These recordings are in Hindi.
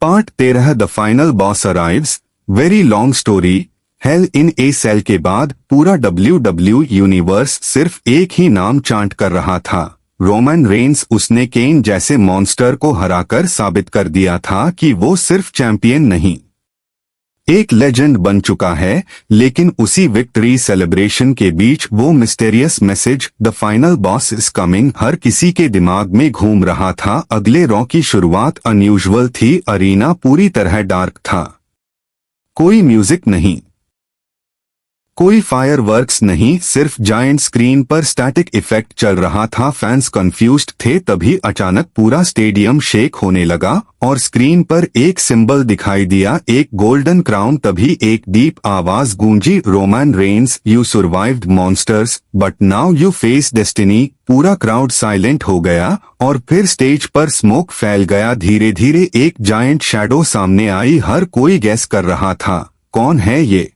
Part 13 the final boss arrives. Very long story. Hell in a cell के बाद पूरा WWE यूनिवर्स सिर्फ एक ही नाम चांट कर रहा था, रोमन रेंस। उसने केन जैसे मॉन्स्टर को हराकर साबित कर दिया था कि वो सिर्फ चैंपियन नहीं, एक लेजेंड बन चुका है। लेकिन उसी विक्ट्री सेलिब्रेशन के बीच वो mysterious message the final boss is coming हर किसी के दिमाग में घूम रहा था। अगले रॉ की शुरुआत अनयूजुअल थी। अरीना पूरी तरह डार्क था। कोई म्यूजिक नहीं, कोई फायरवर्क्स नहीं, सिर्फ जायंट स्क्रीन पर स्टैटिक इफेक्ट चल रहा था। फैंस कंफ्यूज्ड थे। तभी अचानक पूरा स्टेडियम शेक होने लगा और स्क्रीन पर एक सिंबल दिखाई दिया, एक गोल्डन क्राउन। तभी एक डीप आवाज गूंजी, Roman Reigns, you survived monsters but now you face destiny. पूरा क्राउड साइलेंट हो गया और फिर स्टेज पर स्मोक फैल गया। धीरे धीरे एक जायंट शैडो सामने आई। हर कोई गेस कर रहा था कौन है ये।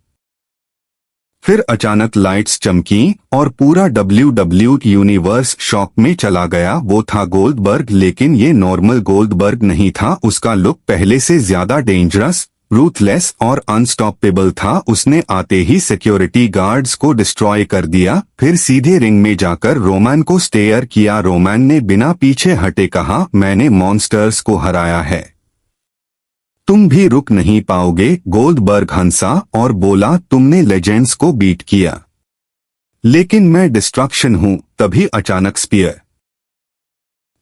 फिर अचानक लाइट्स चमकी और पूरा WWE यूनिवर्स शॉक में चला गया। वो था गोल्डबर्ग, लेकिन ये नॉर्मल गोल्डबर्ग नहीं था। उसका लुक पहले से ज्यादा डेंजरस, रूथलेस और अनस्टॉपेबल था। उसने आते ही सिक्योरिटी गार्ड्स को डिस्ट्रॉय कर दिया, फिर सीधे रिंग में जाकर रोमन को स्टेयर किया। रोमन ने बिना पीछे हटे कहा, मैंने मॉन्स्टर्स को हराया है, तुम भी रुक नहीं पाओगे। गोल्डबर्ग हंसा और बोला, तुमने लेजेंड्स को बीट किया, लेकिन मैं डिस्ट्रक्शन हूं। तभी अचानक स्पीयर।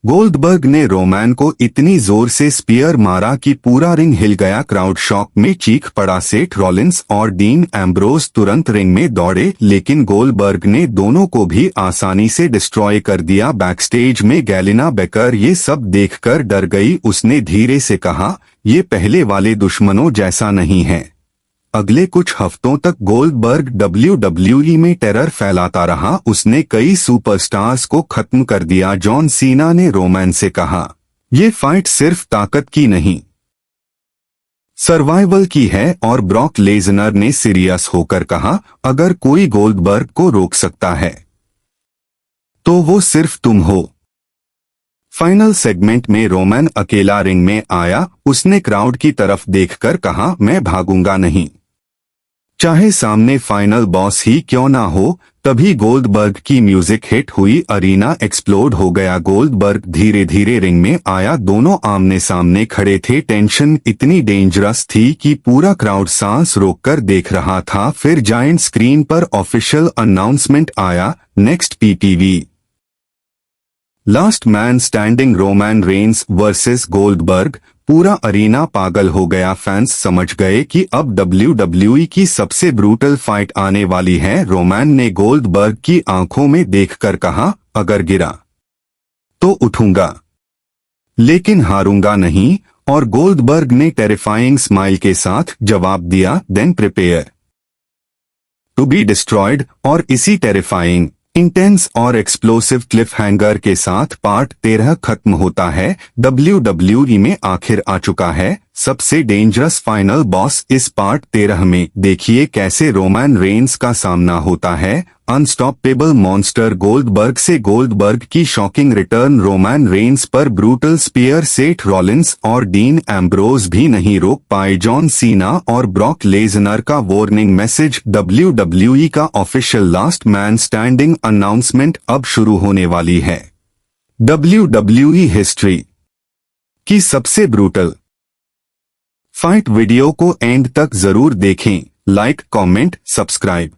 गोल्डबर्ग ने रोमन को इतनी जोर से स्पीयर मारा कि पूरा रिंग हिल गया। क्राउड शॉक में चीख पड़ा। सेथ रॉलिंस और डीन एम्ब्रोज तुरंत रिंग में दौड़े, लेकिन गोल्डबर्ग ने दोनों को भी आसानी से डिस्ट्रॉय कर दिया। बैकस्टेज में गैलिना बेकर ये सब देखकर डर गई। उसने धीरे से कहा, ये पहले वाले दुश्मनों जैसा नहीं है। अगले कुछ हफ्तों तक गोल्डबर्ग WWE में टेरर फैलाता रहा। उसने कई सुपरस्टार्स को खत्म कर दिया। जॉन सीना ने रोमन से कहा, ये फाइट सिर्फ ताकत की नहीं, सर्वाइवल की है। और ब्रॉक लेजनर ने सीरियस होकर कहा, अगर कोई गोल्डबर्ग को रोक सकता है तो वो सिर्फ तुम हो। फाइनल सेगमेंट में रोमन अकेला रिंग में आया। उसने क्राउड की तरफ देखकर कहा, मैं भागूंगा नहीं, चाहे सामने फाइनल बॉस ही क्यों ना हो। तभी गोल्डबर्ग की म्यूजिक हिट हुई। अरीना एक्सप्लोड हो गया। गोल्डबर्ग धीरे धीरे रिंग में आया। दोनों आमने सामने खड़े थे। टेंशन इतनी डेंजरस थी कि पूरा क्राउड सांस रोककर देख रहा था। फिर जायंट स्क्रीन पर ऑफिशियल अनाउंसमेंट आया, next PPV last man standing, Roman Reigns versus Goldberg. पूरा अरीना पागल हो गया। फैंस समझ गए कि अब WWE की सबसे ब्रूटल फाइट आने वाली है। रोमन ने गोल्डबर्ग की आंखों में देखकर कहा, अगर गिरा तो उठूंगा, लेकिन हारूंगा नहीं। और गोल्डबर्ग ने टेरिफाइंग स्माइल के साथ जवाब दिया, then prepare to be destroyed. और इसी टेरिफाइंग, इंटेंस और एक्सप्लोसिव क्लिफ हैंगर के साथ पार्ट 13 खत्म होता है। WWE में आखिर आ चुका है सबसे डेंजरस फाइनल बॉस। इस पार्ट 13 में देखिए कैसे रोमन रेंस का सामना होता है अनस्टॉपेबल मॉन्स्टर गोल्डबर्ग से। गोल्डबर्ग की शॉकिंग रिटर्न, रोमन रेंस पर ब्रूटल स्पीयर। सेथ रॉलिंस और डीन एम्ब्रोज भी नहीं रोक पाए। जॉन सीना और ब्रॉक लेजनर का वार्निंग मैसेज। WWE का official last man standing announcement अब शुरू होने वाली है। WWE हिस्ट्री की सबसे ब्रूटल फाइट। वीडियो को एंड तक जरूर देखें। Like, comment, subscribe.